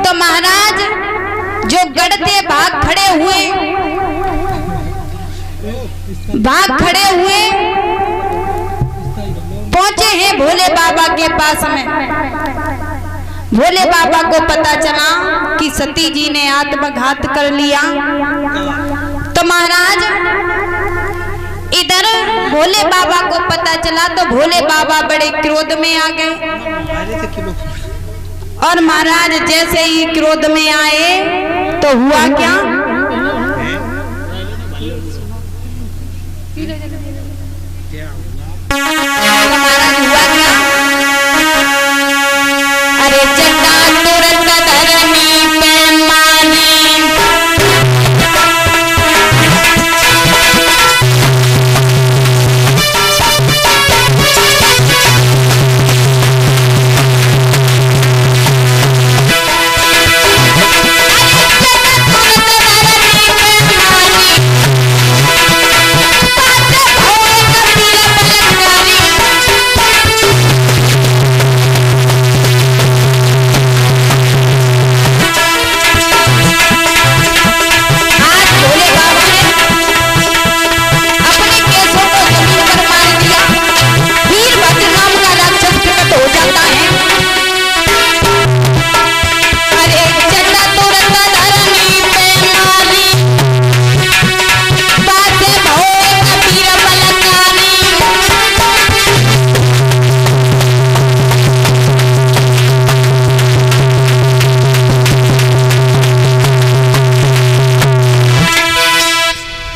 तो महाराज जो गढ़ते भाग खड़े हुए पहुंचे हैं भोले बाबा के पास में। भोले बाबा को पता चला कि सती जी ने आत्मघात कर लिया। तो महाराज इधर भोले बाबा को पता चला तो भोले बाबा बड़े क्रोध में आ गए। और महाराज जैसे ही क्रोध में आए तो हुआ क्या, महाराज हुआ क्या, अरे चट्टा तुरंत धरनी पे मानी,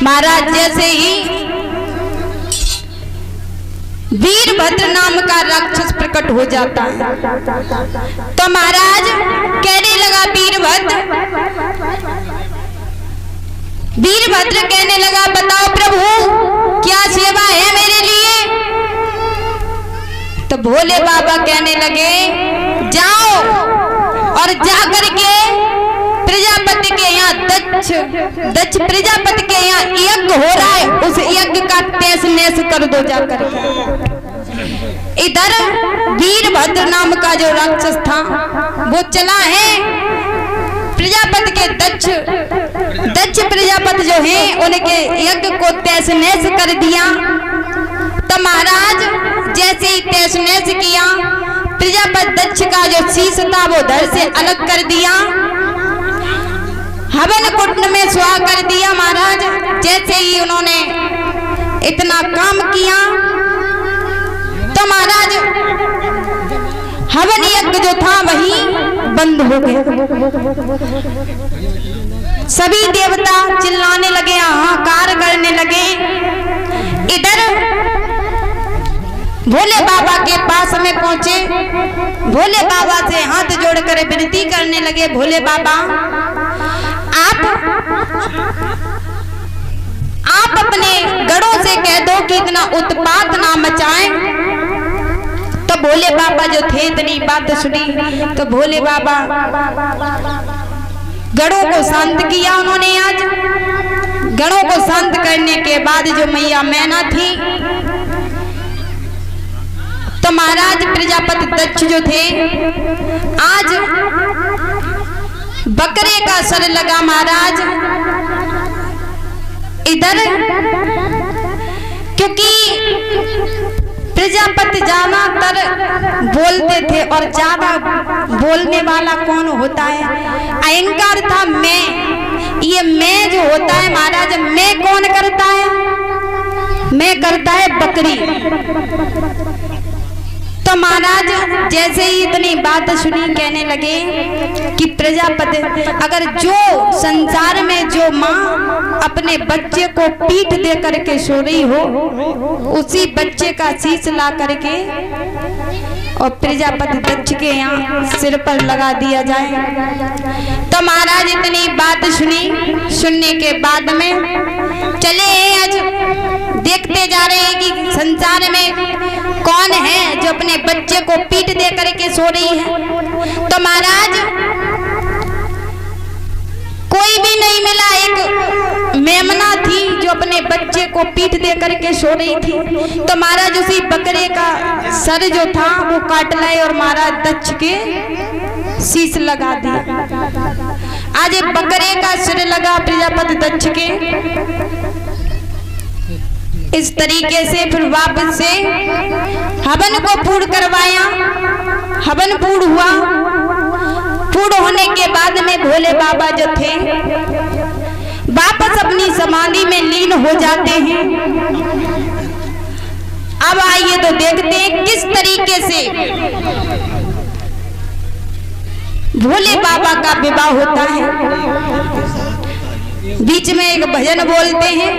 महाराज जैसे ही वीरभद्र नाम का राक्षस प्रकट हो जाता है तो महाराज कहने लगा वीरभद्र कहने लगा बताओ प्रभु क्या सेवा है मेरे लिए। तो भोले बाबा कहने लगे जाओ और जाकर के प्रजापति के यहाँ दक्ष प्रजापति के यहाँ यज्ञ हो रहा है, उस यज्ञ का तहस नहस कर दो जाकर। इधर वीरभद्र नाम का जो राक्षस था वो चला है प्रजापति के दक्ष प्रजापति जो है उनके यज्ञ को तहस नहस कर दिया। तो महाराज जैसे ही तहस नहस किया प्रजापति दक्ष का जो शीश था वो धड़ से अलग कर दिया, हवन कुंड में सुहा कर दिया। महाराज जैसे ही उन्होंने इतना काम किया तो महाराज हवन यज्ञ जो था वही बंद हो गया। सभी देवता चिल्लाने लगे, हाहाकार करने लगे। इधर भोले बाबा के पास में पहुंचे, भोले बाबा से हाथ जोड़कर विनती करने लगे, भोले बाबा आप अपने गढ़ों से कह दो कि इतना उत्पात ना मचाएं। तो भोले बाबा जो थे इतनी बात सुनी तो भोले बाबा गढ़ों को शांत किया उन्होंने। आज गढ़ों को शांत करने के बाद जो मैया मैना थी तो महाराज प्रजापति दक्ष जो थे आज बकरे का सर लगा महाराज इधर, क्योंकि प्रजापति ज्यादातर बोलते थे और ज्यादा बोलने वाला कौन होता है, अहंकार था मैं। ये मैं जो होता है महाराज मैं कौन करता है, मैं करता है बकरी। तो महाराज जैसे ही इतनी बात सुनी कहने लगे कि प्रजापति अगर जो संसार में जो माँ अपने बच्चे को पीठ दे करके सो रही हो उसी बच्चे का शीश ला करके और प्रजापति दक्ष के यहाँ सिर पर लगा दिया जाए। तो महाराज इतनी बात सुनने के बाद में चले आज देखते जा रहे हैं कि संसार में कौन है जो अपने बच्चे को पीठ दे करके सो रही है। तो महाराज कोई भी नहीं मिला, एक मेमना थी जो अपने बच्चे को पीठ दे करके सो रही थी। तो महाराज उसी बकरे का सर जो था वो काट लाए और महाराज दक्ष के शीश लगा दिया। आज बकरे का सिर लगा प्रजापति दक्ष के। इस तरीके से फिर वापस से हवन को पूर्ण करवाया। हवन पूर्ण हुआ। पूर्ण होने के बाद में भोले बाबा जो थे वापस अपनी समाधि में लीन हो जाते हैं। अब आइए तो देखते हैं किस तरीके से भोले बाबा का विवाह होता है। बीच में एक भजन बोलते हैं।